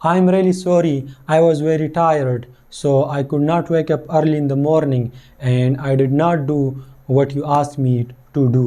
I'm really sorry, I was very tired, so I could not wake up early in the morning and I did not do what you asked me to do.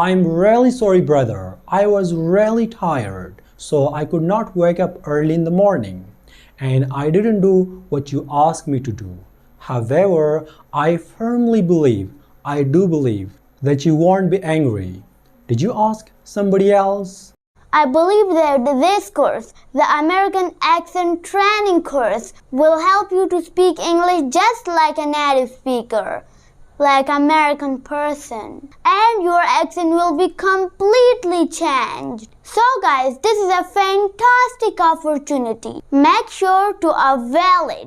I'm really sorry brother, I was really tired, so I could not wake up early in the morning and I didn't do what you asked me to do. However, I firmly believe, I do believe that you won't be angry. Did you ask somebody else? I believe that this course, the American Accent Training course, will help you to speak English just like a native speaker, like American person. And your accent will be completely changed. So guys, this is a fantastic opportunity. Make sure to avail it.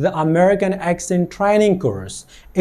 The American Accent Training Course۔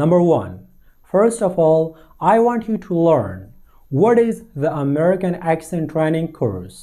Number 1. First of all, I want you to learn what is the American Accent Training Course.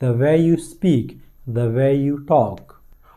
the way you speak, the way you talk۔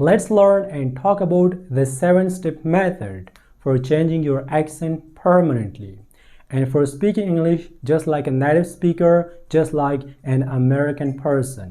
Let's learn and talk about the 7-step method for changing your accent permanently and for speaking English just like a native speaker, just like an American person.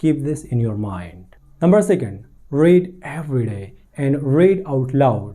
Keep this in your mind. Number 2, read every day and read out loud.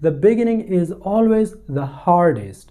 the beginning is always the hardest.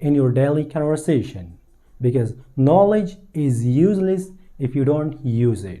in your daily conversation, because knowledge is useless if you don't use it.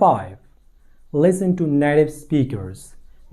5, listen to native speakers.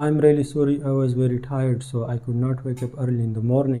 I'm really sorry, I was very tired so I could not wake up early in the morning.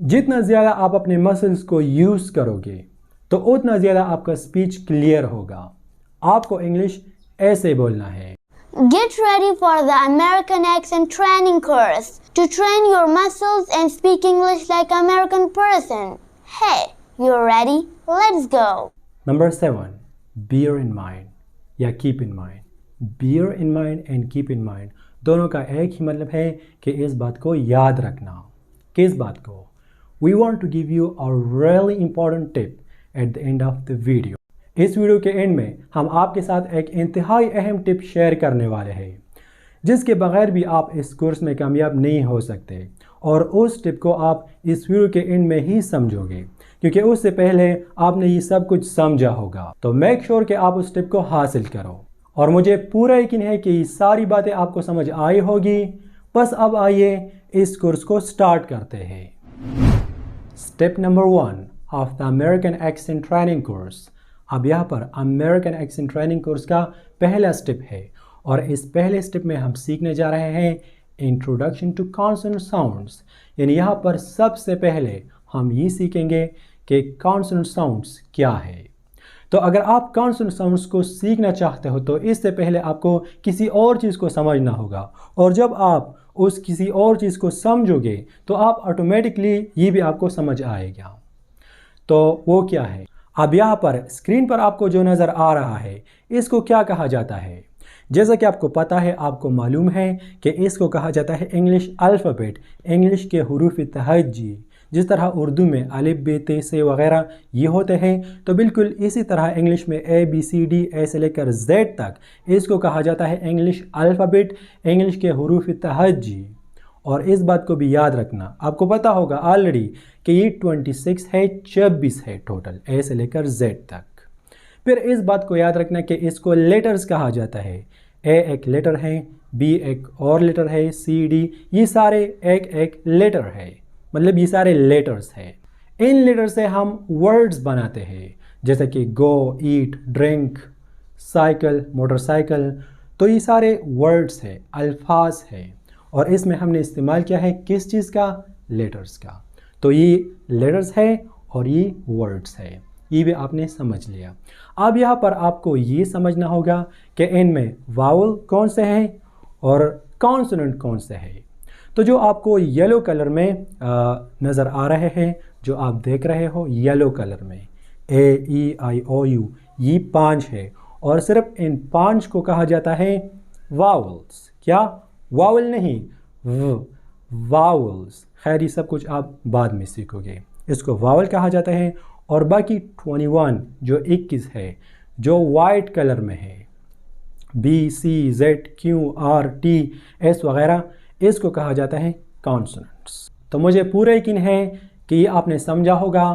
जितना ज़्यादा आप अपने muscles को use करोगे तो उतना ज़्यादा आपका स्पीच क्लियर होगा। आपको इंग्लिश ऐसे बोलना है। Get ready for the American accent training course to train your muscles and speak English like American person. Hey, you ready? Let's go. Number 7, bear in mind या keep in mind. Bear in mind and keep in mind दोनों का एक ही मतलब है कि इस बात को याद रखना। किस बात को? We want to give you a really important tip at the end of the video. इस वीडियो के एंड में हम आपके साथ एक इंतहाई अहम टिप शेयर करने वाले हैं जिसके बगैर भी आप इस कोर्स में कामयाब नहीं हो सकते, और उस टिप को आप इस वीडियो के एंड में ही समझोगे क्योंकि उससे पहले आपने ये सब कुछ समझा होगा। तो मेक श्योर कि आप उस टिप को हासिल करो, और मुझे पूरा यकीन है कि ये सारी बातें आपको समझ आई होगी। बस अब आइए इस कोर्स को स्टार्ट करते हैं। Step number 1 of the American accent training course. अब यहाँ पर अमेरिकन एक्सेंट ट्रेनिंग कोर्स का पहला स्टेप है, और इस पहले स्टेप में हम सीखने जा रहे हैं इंट्रोडक्शन टू कॉन्सोनेंट साउंड्स। यानी यहाँ पर सबसे पहले हम ये सीखेंगे कि कॉन्सोनेंट साउंड्स क्या है। तो अगर आप कॉन्सोनेंट साउंड्स को सीखना चाहते हो तो इससे पहले आपको किसी और चीज़ को समझना होगा, और जब आप उस किसी और चीज़ को समझोगे तो आप ऑटोमेटिकली ये भी आपको समझ आएगा। तो वो क्या है? अब यहाँ पर स्क्रीन पर आपको जो नज़र आ रहा है इसको क्या कहा जाता है? जैसा कि आपको पता है, आपको मालूम है कि इसको कहा जाता है इंग्लिश अल्फ़ाबेट, इंग्लिश के हुरूफ तहज्जी। जिस तरह उर्दू में अलिफ बे ते से वगैरह ये होते हैं, तो बिल्कुल इसी तरह इंग्लिश में ए बी सी डी ऐसे लेकर जेड तक इसको कहा जाता है इंग्लिश अल्फ़ाबेट, इंग्लिश के हुरूफ तहज्जी। और इस बात को भी याद रखना, आपको पता होगा ऑलरेडी कि ये 26 है, 26 है टोटल, ए से लेकर जेड तक। फिर इस बात को याद रखना कि इसको लेटर्स कहा जाता है। ए एक लेटर है, बी एक और लेटर है, सी डी ये सारे एक एक लेटर है, मतलब ये सारे लेटर्स हैं। इन लेटर से हम वर्ड्स बनाते हैं, जैसे कि गो, ईट, ड्रिंक, साइकिल, मोटरसाइकिल। तो ये सारे वर्ड्स हैं, अल्फाज हैं, और इसमें हमने इस्तेमाल किया है किस चीज़ का? लेटर्स का। तो ये लेटर्स है और ये वर्ड्स है, ये भी आपने समझ लिया। अब यहाँ पर आपको ये समझना होगा कि इनमें वावल कौन से हैं और कॉन्सोनेंट कौन से हैं। तो जो आपको येलो कलर में नज़र आ रहे हैं, जो आप देख रहे हो येलो कलर में, ए ई आई ओ यू, ये 5 है, और सिर्फ इन 5 को कहा जाता है वावल्स। क्या? वावल नहीं, वावल्स। खैर ये सब कुछ आप बाद में सीखोगे। इसको वावल कहा जाता है, और बाकी 21 जो 21 है जो वाइट कलर में है, B C Z Q R T S वगैरह, इसको कहा जाता है कॉन्सोनेंट्स। तो मुझे पूरा यकीन है कि ये आपने समझा होगा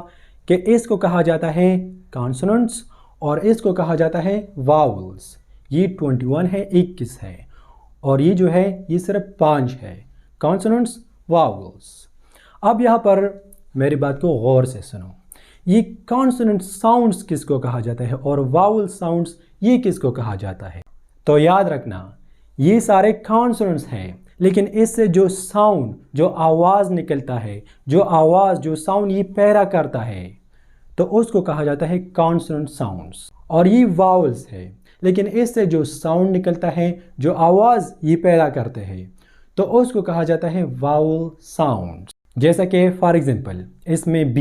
कि इसको कहा जाता है कॉन्सोनेंट्स और इसको कहा जाता है वावल्स। ये 21 है, 21 है, और ये जो है ये सिर्फ 5 है, कॉन्सोनेंट्स, वावल्स। अब यहाँ पर मेरी बात को गौर से सुनो। ये कॉन्सोनेंट साउंड्स किसको कहा जाता है और वावल साउंड्स ये किसको कहा जाता है? तो याद रखना, ये सारे कॉन्सोनेंट्स हैं, लेकिन इससे जो साउंड, जो आवाज़ निकलता है, जो आवाज़, जो साउंड ये पैदा करता है, तो उसको कहा जाता है कॉन्सोनेंट साउंड्स। और ये वावल्स है, लेकिन इससे जो साउंड निकलता है, जो आवाज़ ये पैदा करते हैं, तो उसको कहा जाता है वावल साउंड। जैसा कि फॉर एग्जांपल इसमें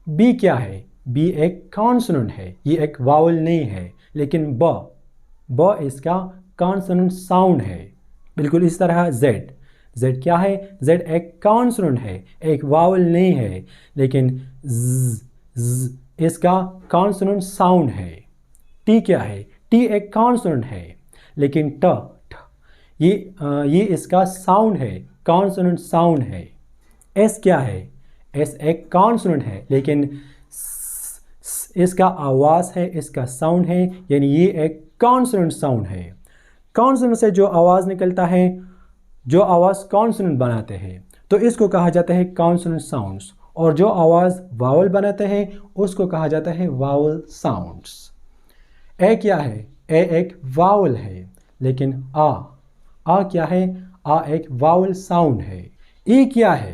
बी क्या है? बी एक कॉन्सोनेंट है, ये एक वावल नहीं है। लेकिन ब इसका कॉन्सोनेंट साउंड है। बिल्कुल इस तरह जेड क्या है? जेड एक कॉन्सोनेंट है, एक वावल नहीं है, लेकिन ज इसका कॉन्सोनेंट साउंड है। टी क्या है? टी एक कॉन्सोनेंट है, लेकिन ट ये इसका साउंड है, कॉन्सोनेंट साउंड है। एस क्या है? एस एक कॉन्सोनेंट है, लेकिन इसका आवाज़ है, इसका साउंड है, यानी ये एक कॉन्सोनेंट साउंड है। कॉन्सोनेंट से जो आवाज़ निकलता है, जो आवाज़ कॉन्सोनेंट बनाते हैं, तो इसको कहा जाता है कॉन्सोनेंट साउंड्स, और जो आवाज़ वावल बनाते हैं उसको कहा जाता है वावल साउंड्स। ए क्या है? ए एक वावल है, लेकिन आ क्या है? आ एक वावल साउंड है। ई क्या है?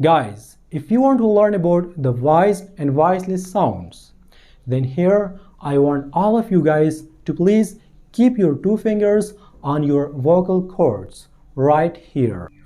Guys, if you want to learn about the voiced and voiceless sounds, then here I want all of you guys to please keep your two fingers on your vocal cords right here.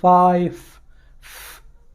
5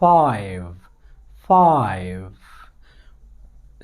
5۔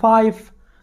5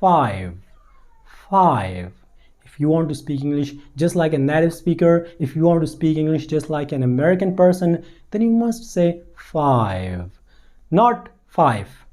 5۔ If you want to speak English just like a native speaker, if you want to speak English just like an American person, then you must say 5, not 5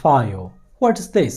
5۔ What is this؟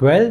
12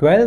12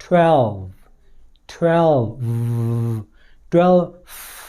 12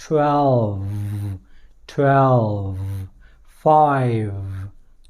12 5۔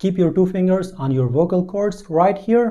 Keep your 2 fingers on your vocal cords right here،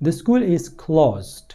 The school is closed،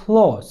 close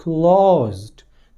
closed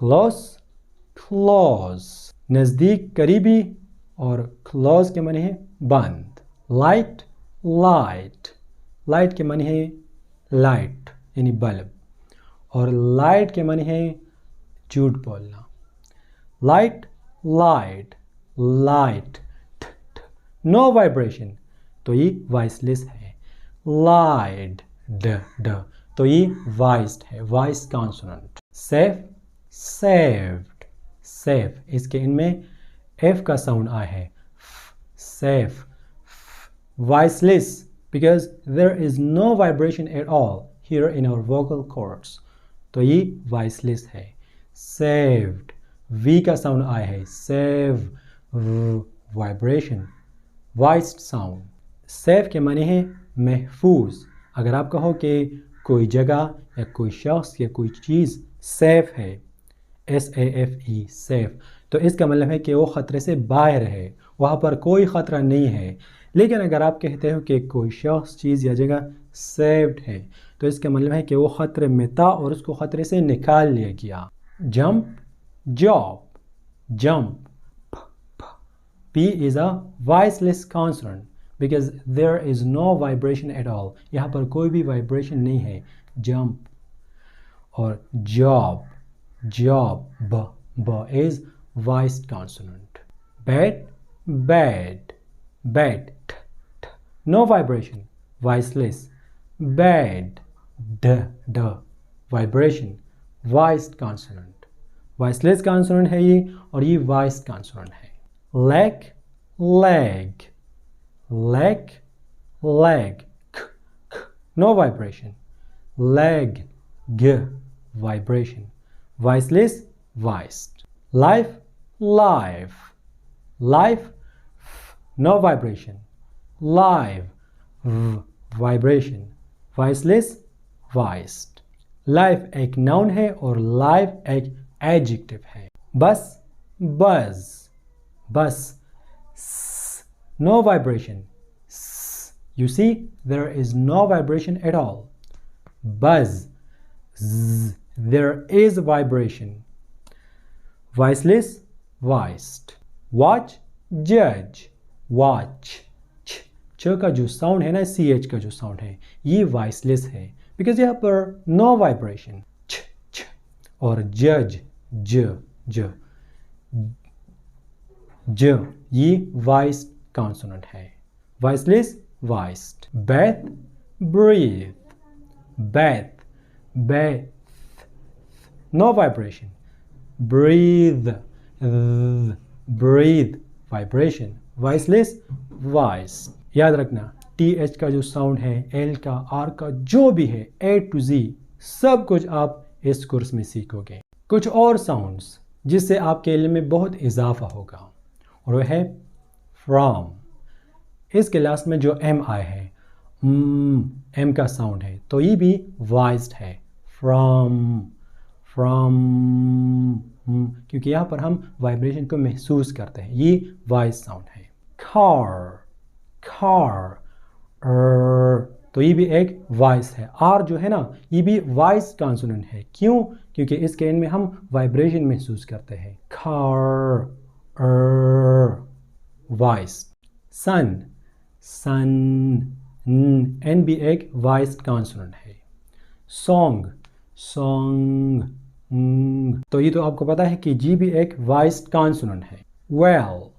close, close, नज़दीक, करीबी, और close के माने है बंद. light, light, light के माने है light यानी बल्ब, और light के माने है झूठ बोलना. light, light, light, no vibration, तो ये voiceless है. lied, d, तो ये voiced है, voiced consonant. safe, saved, safe, इसके इनमें f का साउंड आया है. safe, voiceless, because there is no vibration at all here in our vocal cords, तो ये voiceless है. saved, v का साउंड आया है. save, vibration, voiced sound. safe के माने है महफूज. अगर आप कहो कि कोई जगह या कोई शख्स या कोई चीज़ सेफ है, SAFE, सेफ, तो इसका मतलब है कि वो ख़तरे से बाहर है, वहाँ पर कोई ख़तरा नहीं है. लेकिन अगर आप कहते हो कि कोई शख्स, चीज़ या जगह सेफ्ड है, तो इसका मतलब है कि वो ख़तरे में था और उसको ख़तरे से निकाल लिया गया. Jump, job, jump, P is a voiceless consonant because there is no vibration at all. यहाँ पर कोई भी vibration नहीं है. jump. और job, job, b is voiced consonant. bed, bed, bed, no vibration, voiceless. bed, d, vibration, voiced consonant. voiceless consonant है ये, और ये voiced consonant है. leg, leg, leg, leg, no vibration. leg, g, vibration, voiceless, voiced. life, life, life, no vibration. live, vibration, voiceless, voiced. life एक noun है और live एक adjective है. bus, buzz, bus, no vibration. You see, there is no vibration at all. buzz, there is vibration. voiceless, voiced. watch, judge, watch, च का जो sound है ना, ch का जो साउंड है, ये voiceless है because यहाँ पर no vibration. ch, और judge, j, ये voiced consonant है. voiceless, voiced. breath, breathe, breath, no vibration. breathe, breathe, vibration, voiceless, voiced. याद रखना, TH का जो साउंड है, L का, R का, जो भी है, A to Z, सब कुछ आप इस कोर्स में सीखोगे. कुछ और साउंड्स जिससे आपके इल्म में बहुत इजाफा होगा, और वो है from. इसके लास्ट में जो M आया है, M का साउंड है, तो ये भी voiced है. from, क्योंकि यहाँ पर हम वाइब्रेशन को महसूस करते हैं, ये voiced साउंड है. car, तो ये भी एक वॉइस है. R जो है ना, ये भी वॉइस कॉन्सोनेंट है. क्यों? क्योंकि इसके एंड में हम वाइब्रेशन महसूस करते हैं. car, voice. sun, N भी एक वॉइस कॉन्सोनेंट है. song, तो ये तो आपको पता है कि G भी एक वॉइस कॉन्सोनेंट है. well,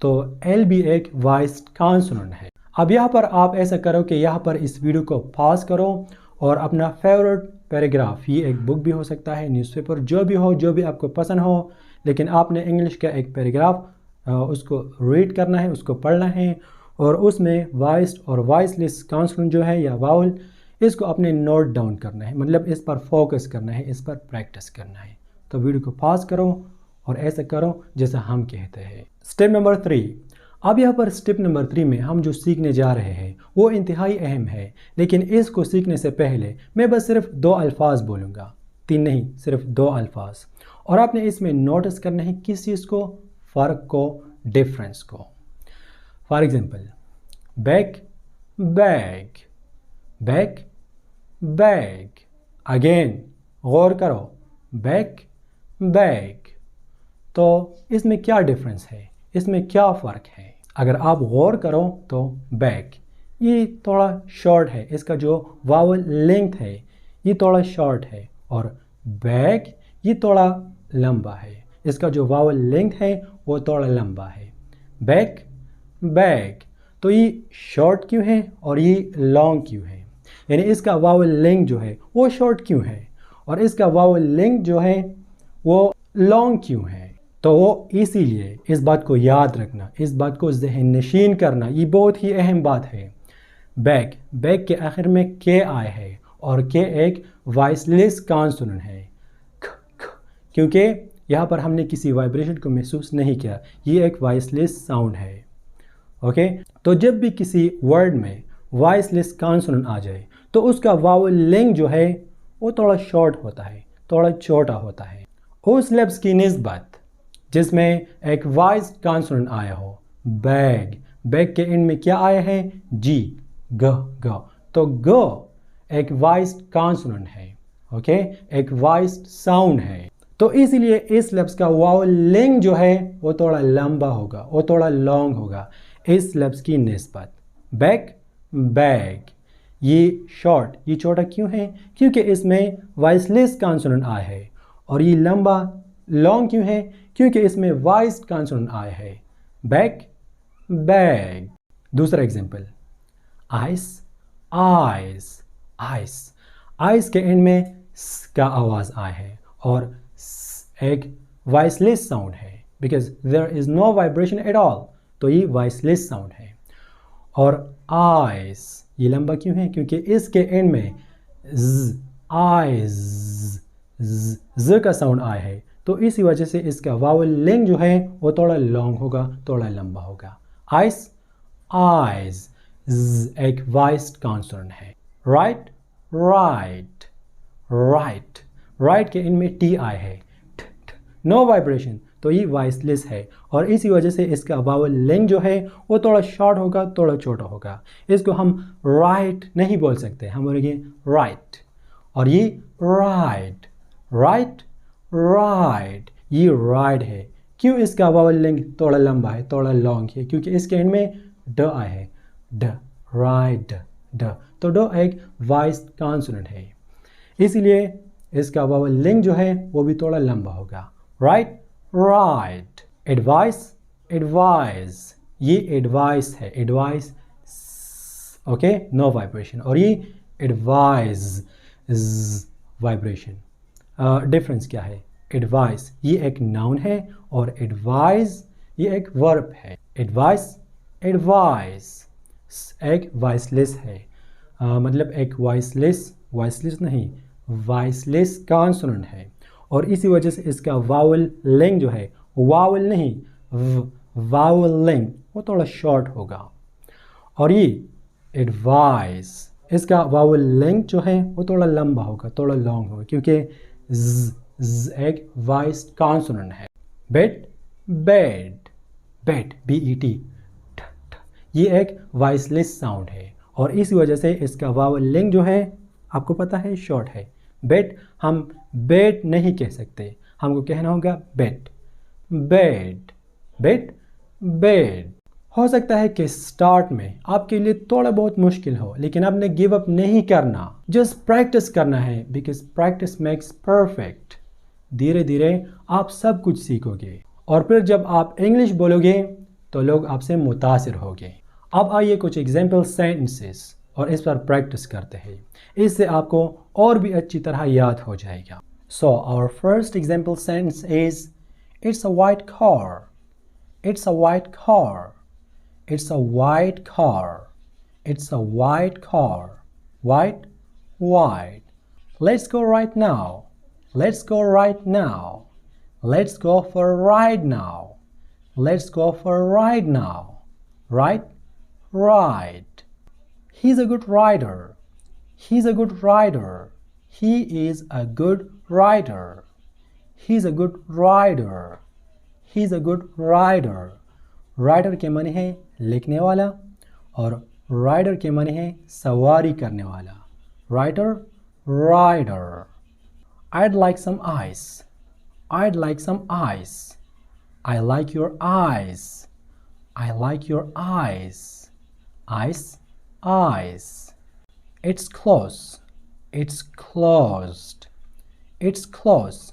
तो L भी एक वॉइस्ड कॉन्सोनेंट है. अब यहाँ पर आप ऐसा करो कि यहाँ पर इस वीडियो को पॉज करो और अपना फेवरेट पैराग्राफ, ये एक बुक भी हो सकता है, न्यूज़पेपर, जो भी आपको पसंद हो, लेकिन आपने इंग्लिश का एक पैराग्राफ उसको रीड करना है, उसको पढ़ना है, और उसमें वॉइस्ड और वॉइसलेस कॉन्सोनेंट जो है या वाउल, इसको अपने नोट डाउन करना है, मतलब इस पर फोकस करना है, इस पर प्रैक्टिस करना है. तो वीडियो को पॉज करो और ऐसा करो जैसा हम कहते हैं. Step number 3. अब यहाँ पर स्टेप नंबर 3 में हम जो सीखने जा रहे हैं वो इंतहाई अहम है, लेकिन इसको सीखने से पहले मैं बस सिर्फ 2 अल्फाज बोलूँगा, 3 नहीं, सिर्फ 2 अल्फाज, और आपने इसमें नोटिस करना है किस चीज़ को, फ़र्क को, डिफरेंस को. For example, bag, bag, bag, bag. Again, गौर करो, बैक, बैक। तो इसमें क्या डिफरेंस है, इसमें क्या फ़र्क है? अगर आप गौर करो तो बैक ये थोड़ा शॉर्ट है, इसका जो वावल लेंथ है ये थोड़ा शॉर्ट है, और बैक ये थोड़ा लंबा है, इसका जो वावल लेंथ है वो थोड़ा लंबा है। Back, back. तो ये शॉर्ट क्यों है और ये लॉन्ग क्यों है? यानी इसका वावल लेंथ जो है वो शॉर्ट क्यों है और इसका वावल लेंथ जो है वो लॉन्ग क्यों है? तो वो इसीलिए इस बात को याद रखना, इस बात को ज़हन नशीन करना, ये बहुत ही अहम बात है। बैक, बैक के आखिर में के आए है और के एक वॉइसलेस कॉन्सोनेंट है, क्योंकि यहाँ पर हमने किसी वाइब्रेशन को महसूस नहीं किया, ये एक वॉइसलेस साउंड है। ओके, तो जब भी किसी वर्ड में वॉइसलेस कॉन्सोनेंट आ जाए तो उसका वावल लेंथ जो है वो थोड़ा शॉर्ट होता है, थोड़ा छोटा होता है। उस लफ्ज़ की निस्बत जिसमें एक वॉइस कॉन्सोनेंट आया हो, बैग, बैग के एंड में क्या आया है? जी, ग, ग। तो ग एक वॉइस कॉन्सोनेंट है, ओके, एक वॉइस साउंड है। तो इसीलिए इस लफ्ज़ का वावल लेंथ जो है वो थोड़ा लंबा होगा, वो थोड़ा लॉन्ग होगा इस लफ्ज़ की निस्बत। Back, bag. ये शॉर्ट, ये छोटा क्यों है? क्योंकि इसमें वॉइसलेस कॉन्सोनेंट आया है, और ये लंबा लॉन्ग क्यों है? क्योंकि इसमें वॉइस कॉन्सोनेंट आया है। Back, bag. दूसरा example, ice, ice, ice. Ice के एंड में स का आवाज़ आया है और एक वॉइसलेस साउंड है, because there is no vibration at all, तो ये वॉइसलेस साउंड है। और आइस ये लंबा क्यों है? क्योंकि इसके एंड में ज, आइज, ज का साउंड आया है, तो इसी वजह से इसका वावल लेंथ जो है वो थोड़ा लॉन्ग होगा, थोड़ा लंबा होगा। आइस, आइज, एक वॉइस्ड कॉन्सोनेंट है। Right, right, right. राइट के इनमें टी आई है, नो वाइब्रेशन, तो ये वॉइसलेस है, और इसी वजह से इसका वावल लेंथ जो है वो थोड़ा शॉर्ट होगा, थोड़ा छोटा होगा। इसको हम राइट नहीं बोल सकते, हम बोलेंगे राइट। और ये राइट, राइट, राइट, ये राइट है। क्यों इसका वावल लेंथ थोड़ा लंबा है, थोड़ा लॉन्ग है? क्योंकि इसके एंड में ड आया है, ड, राइट, ड। तो ड एक वॉइस कॉन्सोनेंट है, इसीलिए इसका वावल लेंथ जो है वो भी थोड़ा लंबा होगा। Right, right. एडवाइस, एडवाइस, ये एडवाइस है, एडवाइस, ओके, नो वाइब्रेशन, और ये एडवाइस, वाइब्रेशन। डिफरेंस क्या है? एडवाइस ये एक नाउन है और एडवाइस ये एक वर्ब है। एडवाइस, एडवाइस एक वॉइसलेस है, मतलब एक वॉइसलेस, वॉइसलेस नहीं, वॉइसलेस कॉन्सोनेंट है, और इसी वजह से इसका वावल लेंथ जो है, वावल नहीं, वावल लेंथ वो थोड़ा शॉर्ट होगा। और ये एडवाइस, इसका वावल लेंथ जो है वो थोड़ा लंबा होगा, थोड़ा लॉन्ग होगा, क्योंकि ज एक वॉइस कॉन्सोनेंट है। बेड, बेड, बेड, BED, ये एक वॉइसलेस साउंड है, और इसी वजह से इसका वावल लेंथ जो है आपको पता है शॉर्ट है। बेड, हम बेड नहीं कह सकते, हमको कहना होगा बेड, बेड, बेड, बेड। हो सकता है कि स्टार्ट में आपके लिए थोड़ा बहुत मुश्किल हो, लेकिन आपने गिव अप नहीं करना, जस्ट प्रैक्टिस करना है, बिकॉज प्रैक्टिस मेक्स परफेक्ट। धीरे धीरे आप सब कुछ सीखोगे, और फिर जब आप इंग्लिश बोलोगे तो लोग आपसे मुतासिर होंगे। अब आइए कुछ एग्जाम्पल सेंटेंसेस और इस पर प्रैक्टिस करते हैं, इससे आपको और भी अच्छी तरह याद हो जाएगा। So our first example sentence is, it's a white car, it's a white car, it's a white car, it's a white car, white, white. Let's go right now, let's go right now, let's go for a ride now, let's go for a ride now, right, right. He's a good rider, he's a good rider, he is a good rider, he's a good rider, he's a good rider. Rider के माने है लिखने वाला, और rider के माने है सवारी करने वाला। Rider, rider. I'd like some ice. I'd like some ice. I like your eyes. I like your eyes. Ice, eyes. It's close. It's closed. It's close.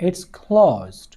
It's closed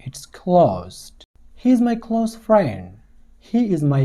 It's closed. He is my close friend. He is my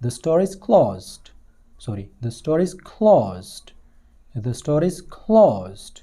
The store is closed. The store is closed. The store is closed.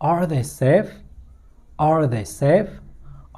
Are they safe? Are they safe?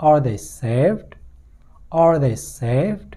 Are they saved? Are they saved?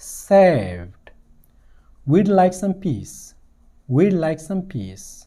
saved. We'd like some peace. We'd like some peace.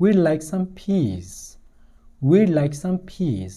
We'd like some peace. We'd like some peace.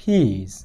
peace.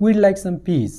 we'd like some peace،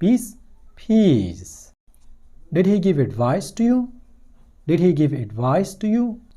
peace، peace. Did he give advice to you? Did he give advice to you?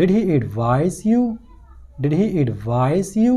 Did he advise you? Did he advise you?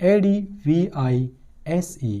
ADVISE،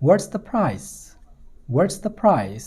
What's the price? What's the price؟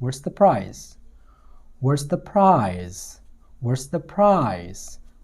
What's the price? What's the price? What's the price؟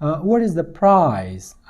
what is the price،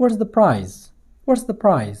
what's the price؟ What's the price؟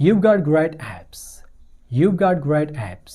You've got great apps. You've got great apps.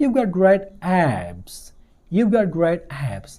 You've got great apps. You've got great apps.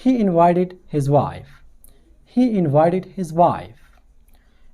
He invited his wife. He invited his wife.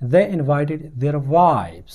They invited their wives.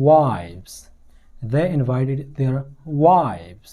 wives. They invited their wives.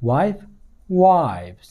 Wife، wives.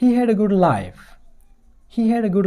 He had a good life. He had a good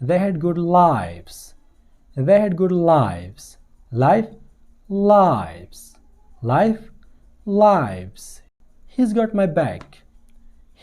They had good lives. They had good lives. Life، lives. Life، lives. He's got my back.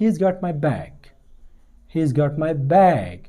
He's got my back. He's got my back.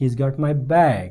He's got my bag.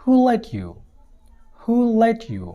Who let you? Who let you?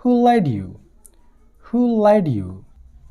Who led you? Who led you?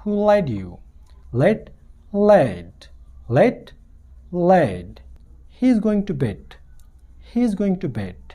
Who led you? Let, led. Let, led. He's going to bet. He's going to bet.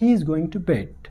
He's going to bet.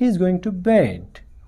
He's going to bed.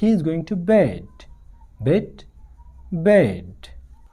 He's going to bed. Bet, bed.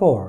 4.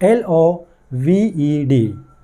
LOVED.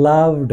loved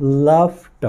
loved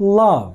loved.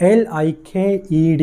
LIKED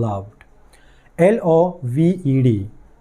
loved LOVED.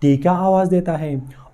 T का आवाज़ देता है,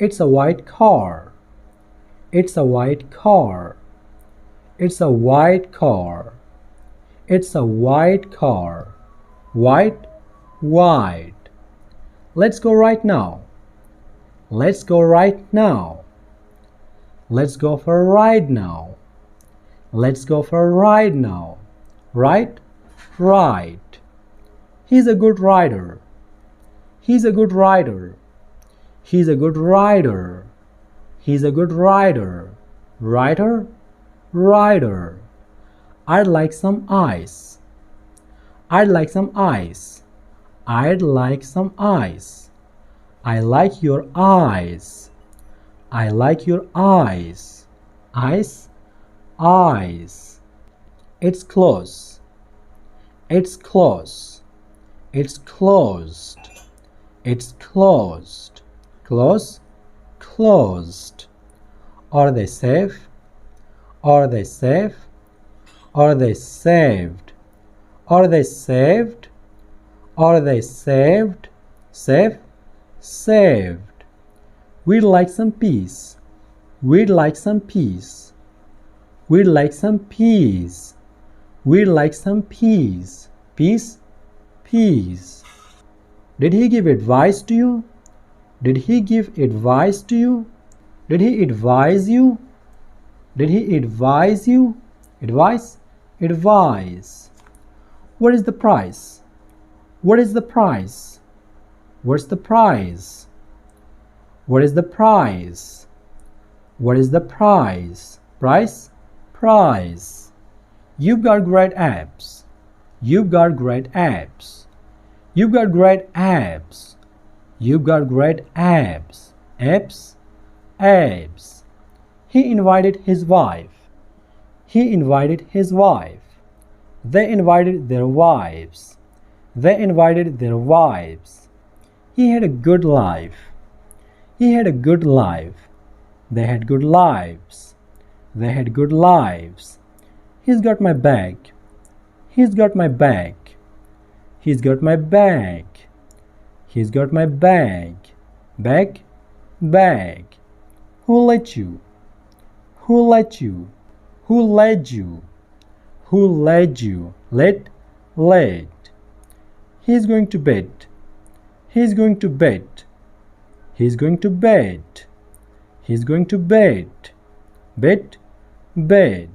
It's a white car. It's a white car. It's a white car. It's a white car. White, white. Let's go right now. Let's go right now. Let's go for a ride now. Let's go for a ride now. Right? Right. He's a good rider. He's a good rider. He's a good rider. He's a good rider. Rider? Rider. I'd like some ice. I'd like some ice. I'd like some ice. I like your eyes. I like your eyes. Eyes? Eyes. It's close. It's close. It's closed. It's closed. Close? Closed. Are they safe? Are they safe? Are they saved? Are they saved? Are they saved? Safe? Saved. We'd like some peace. We'd like some peace. We'd like some peace. We'd like some peace. Peace? Peace. Did he give advice to you? Did he give advice to you? Did he advise you? Did he advise you? Advice? Advise. What is the price? What is the price? What's the price? What is the price? What is the price? Price? Price. You've got great abs. You've got great abs. You've got great abs. You've got great abs. Abs? Abs. He invited his wife. He invited his wife. They invited their wives. They invited their wives. He had a good life. He had a good life. They had good lives. They had good lives. He's got my bag. He's got my bag. He's got my bag. He's got my bag. Bag? Bag. Who let you? Who let you? Who led you? Who led you? Led? Led. He's going to bed. He's going to bed. He's going to bed. He's going to bed. Bed? Bed.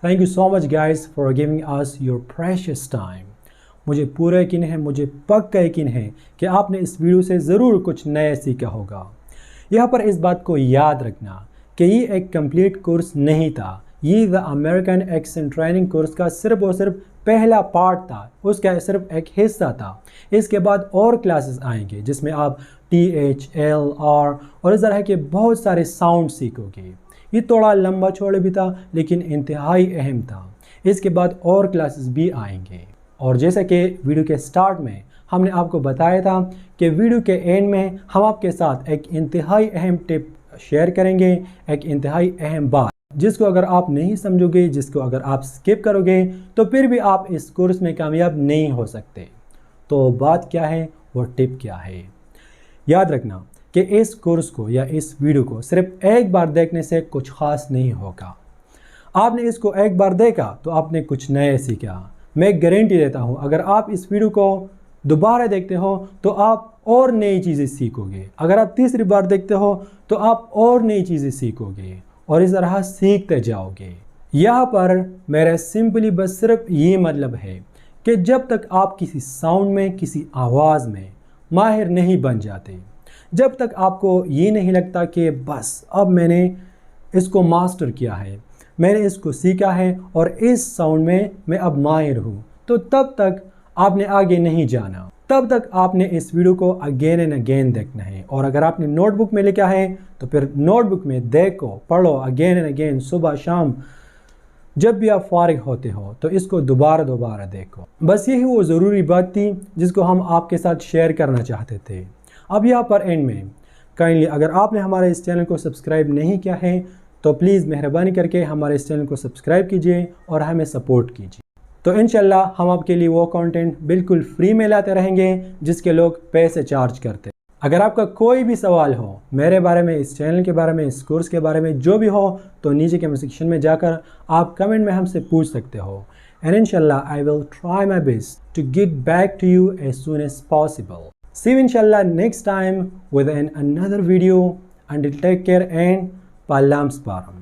Thank you so much guys for giving us your precious time. मुझे पूरा यकीन है, मुझे पक्का यकीन है कि आपने इस वीडियो से ज़रूर कुछ नया सीखा होगा। यहाँ पर इस बात को याद रखना कि ये एक कंप्लीट कोर्स नहीं था, ये the American accent training course का सिर्फ और सिर्फ पहला पार्ट था, उसका सिर्फ एक हिस्सा था। इसके बाद और क्लासेस आएंगे जिसमें आप TH, L, R और इस तरह के बहुत सारे साउंड सीखोगे। ये थोड़ा लंबा चौड़ा भी था लेकिन इंतहाई अहम था। इसके बाद और क्लासेस भी आएंगे। और जैसा कि वीडियो के स्टार्ट में हमने आपको बताया था कि वीडियो के एंड में हम आपके साथ एक इंतहाई अहम टिप शेयर करेंगे, एक इंतहाई अहम बात जिसको अगर आप नहीं समझोगे, जिसको अगर आप स्किप करोगे तो फिर भी आप इस कोर्स में कामयाब नहीं हो सकते। तो बात क्या है, वो टिप क्या है? याद रखना कि इस कोर्स को या इस वीडियो को सिर्फ एक बार देखने से कुछ ख़ास नहीं होगा। आपने इसको एक बार देखा तो आपने कुछ नया सीखा। मैं गारंटी देता हूँ अगर आप इस वीडियो को दोबारा देखते हो तो आप और नई चीज़ें सीखोगे। अगर आप तीसरी बार देखते हो तो आप और नई चीज़ें सीखोगे और इस तरह सीखते जाओगे। यहाँ पर मेरा सिंपली बस सिर्फ ये मतलब है कि जब तक आप किसी साउंड में, किसी आवाज़ में माहिर नहीं बन जाते, जब तक आपको ये नहीं लगता कि बस अब मैंने इसको मास्टर किया है, मैंने इसको सीखा है और इस साउंड में मैं अब माहिर हूँ, तो तब तक आपने आगे नहीं जाना। तब तक आपने इस वीडियो को अगेन एंड अगेन देखना है। और अगर आपने नोटबुक में लिखा है तो फिर नोटबुक में देखो, पढ़ो अगेन एंड अगेन, सुबह शाम जब भी आप फारिग होते हो तो इसको दोबारा दोबारा देखो। बस यही वो ज़रूरी बात थी जिसको हम आपके साथ शेयर करना चाहते थे। अब यहाँ पर एंड में काइंडली अगर आपने हमारे इस चैनल को सब्सक्राइब नहीं किया है तो प्लीज़ मेहरबानी करके हमारे इस चैनल को सब्सक्राइब कीजिए और हमें सपोर्ट कीजिए। तो इंशाल्लाह हम आपके लिए वो कंटेंट बिल्कुल फ्री में लाते रहेंगे जिसके लोग पैसे चार्ज करते हैं। अगर आपका कोई भी सवाल हो मेरे बारे में, इस चैनल के बारे में, इस कोर्स के बारे में, जो भी हो, तो नीचे कमेंट सेक्शन में जाकर आप कमेंट में हमसे पूछ सकते हो। एंड इंशाल्लाह I will try my best to get back to you as soon as possible. See you inshallah next time with another video. Until take care and Palam Sparam.